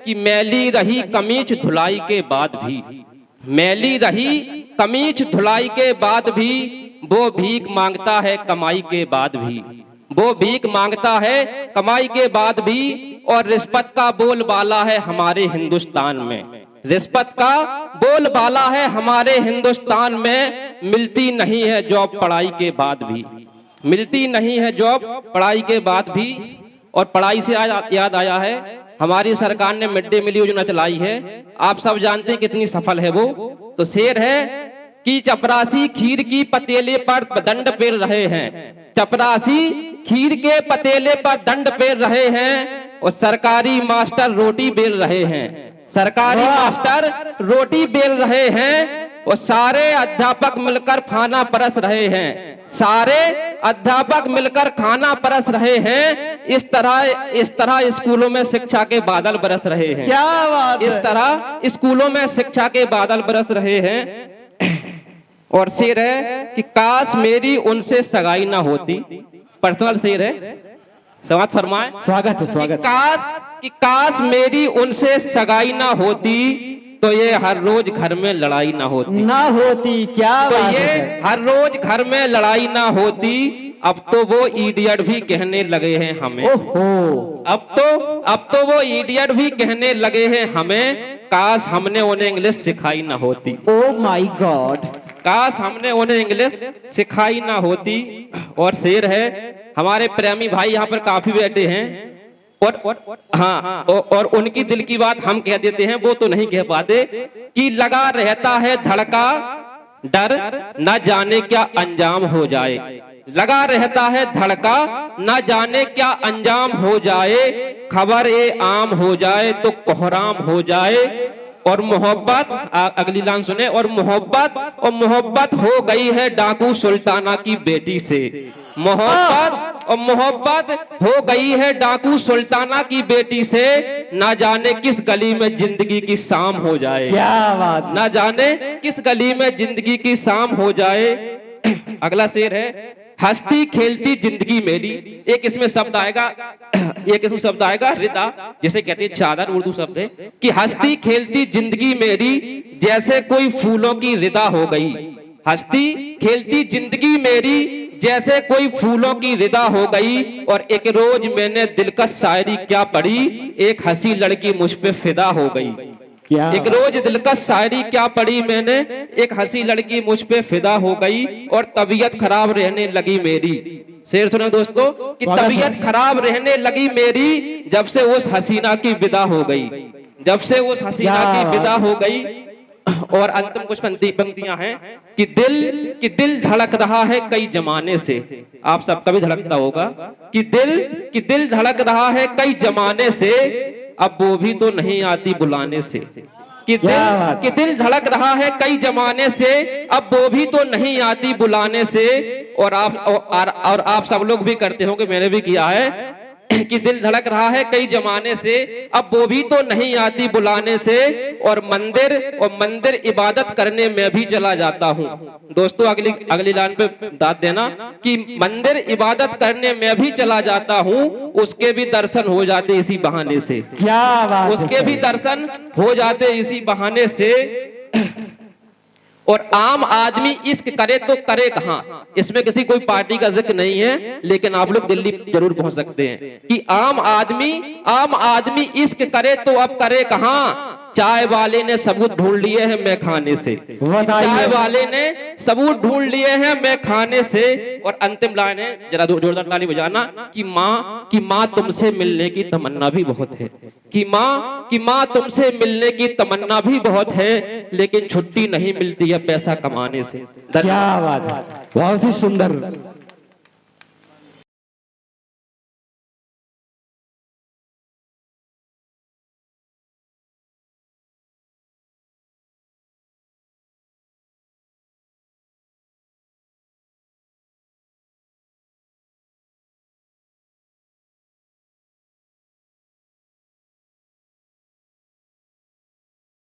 कि मैली रही कमीज धुलाई के बाद भी, मैली रही कमीज धुलाई के बाद भी, वो भीख मांगता है कमाई के बाद भी, वो भीख मांगता है कमाई के बाद भी। और रिश्वत का बोलबाला है हमारे हिंदुस्तान में, रिश्वत का बोलबाला है हमारे हिंदुस्तान में। मिलती नहीं है जॉब पढ़ाई के बाद भी, मिलती नहीं है जॉब पढ़ाई के बाद भी। और पढ़ाई से याद आया है, हमारी सरकार ने मिड डे मील योजना चलाई है, आप सब जानते हैं कितनी सफल है वो। तो शेर है कि चपरासी खीर की पतीले पर दंड पेर रहे हैं, चपरासी खीर के पतीले पर दंड पेर रहे हैं, और सरकारी मास्टर रोटी बेल रहे हैं, सरकारी मास्टर रोटी बेल रहे हैं। और सारे अध्यापक मिलकर खाना परस रहे हैं, सारे अध्यापक मिलकर खाना परस रहे हैं। इस तरह स्कूलों में शिक्षा के बादल बरस रहे हैं। क्या बात है? इस तरह स्कूलों में शिक्षा के बादल बरस रहे हैं। और शेर है कि काश मेरी उनसे सगाई ना होती, पर्सनल शेर है, समाप्त फरमाए। स्वागत है, स्वागत। कि काश मेरी उनसे सगाई ना होती, तो ये हर रोज घर में लड़ाई ना होती, ना होती। क्या तो बात ये है? हर रोज घर में लड़ाई ना होती। अब तो वो इडियट भी कहने लगे हैं हमें, ओहो, अब तो वो इडियट भी कहने लगे हैं हमें, काश हमने उन्हें इंग्लिश सिखाई ना होती, ओ माय गॉड, काश हमने उन्हें इंग्लिश सिखाई ना होती। और शेर है, हमारे प्रेमी भाई यहाँ पर काफी बैठे हैं, और उनकी दिल की बात हम कह देते हैं, वो तो नहीं कह पाते। कि लगा रहता है धड़का डर, न जाने क्या अंजाम हो जाए, लगा रहता है धड़का न जाने क्या अंजाम हो जाए, खबर ये आम हो जाए तो कोहराम हो जाए। और मोहब्बत, अगली लाइन सुने, और मोहब्बत हो गई है डाकू सुल्ताना की बेटी से, मोहब्बत हो गई है डाकू सुल्ताना की बेटी से, ना जाने किस गली में जिंदगी की शाम हो जाए, क्या बात, ना जाने किस गली में जिंदगी की शाम हो जाए। अगला शेर है, हंसती खेलती जिंदगी मेरी, एक इसमें शब्द आएगा रिदा, जिसे कहते हैं चादर, उर्दू शब्द है। कि हंसती खेलती जिंदगी मेरी जैसे कोई फूलों की रिदा हो गई, हंसती खेलती जिंदगी मेरी जैसे कोई फूलों की रिदा हो गई। और एक रोज मैंने दिलकश शायरी क्या पढ़ी, एक हंसी लड़की मुझ पे फिदा हो गई, एक रोज दिलकश शायरी क्या पढ़ी मैंने, एक हंसी लड़की मुझ पे फिदा हो गई, और तबीयत खराब रहने लगी मेरी। शेर सुनो दोस्तों, कि तबीयत खराब रहने लगी मेरी जब से उस हसीना की विदा हो गई, जब से उस हसीना की विदा हो गई। और अंतिम कुछ पंक्तियां हैं कि दिल धड़क रहा है कई जमाने से, आप सबका भी धड़कता होगा, कि दिल धड़क रहा है कई जमाने से, अब वो भी तो नहीं आती बुलाने से। कि दिल धड़क रहा है कई जमाने से, अब वो भी तो नहीं आती बुलाने से। और आप सब लोग भी करते होंगे, मैंने भी किया है, कि दिल धड़क रहा है कई जमाने से, अब वो भी तो नहीं आती बुलाने से। और मंदिर इबादत करने में भी चला जाता हूँ। दोस्तों अगली लाइन पे दाद देना, कि मंदिर इबादत करने में भी चला जाता हूँ, उसके भी दर्शन हो जाते इसी बहाने से, क्या बात, उसके भी दर्शन हो जाते इसी बहाने से। और आम आदमी इश्क करे तो करे कहां, इसमें किसी कोई पार्टी का जिक्र नहीं है, लेकिन आप लोग दिल्ली जरूर पहुंच सकते हैं। कि आम आदमी इश्क करे तो अब करे कहां, चाय वाले ने सबूत ढूंढ लिए हैं मैं खाने से, चाय वाले ने सबूत ढूंढ लिए हैं मैं खाने से। और अंतिम लाइन है, जरा जोरदार ताली बजाना, कि माँ तुमसे मिलने की तमन्ना भी बहुत है, कि माँ तुमसे मिलने की तमन्ना भी बहुत है, लेकिन छुट्टी नहीं मिलती है पैसा कमाने से। क्या बात है, बहुत ही सुंदर।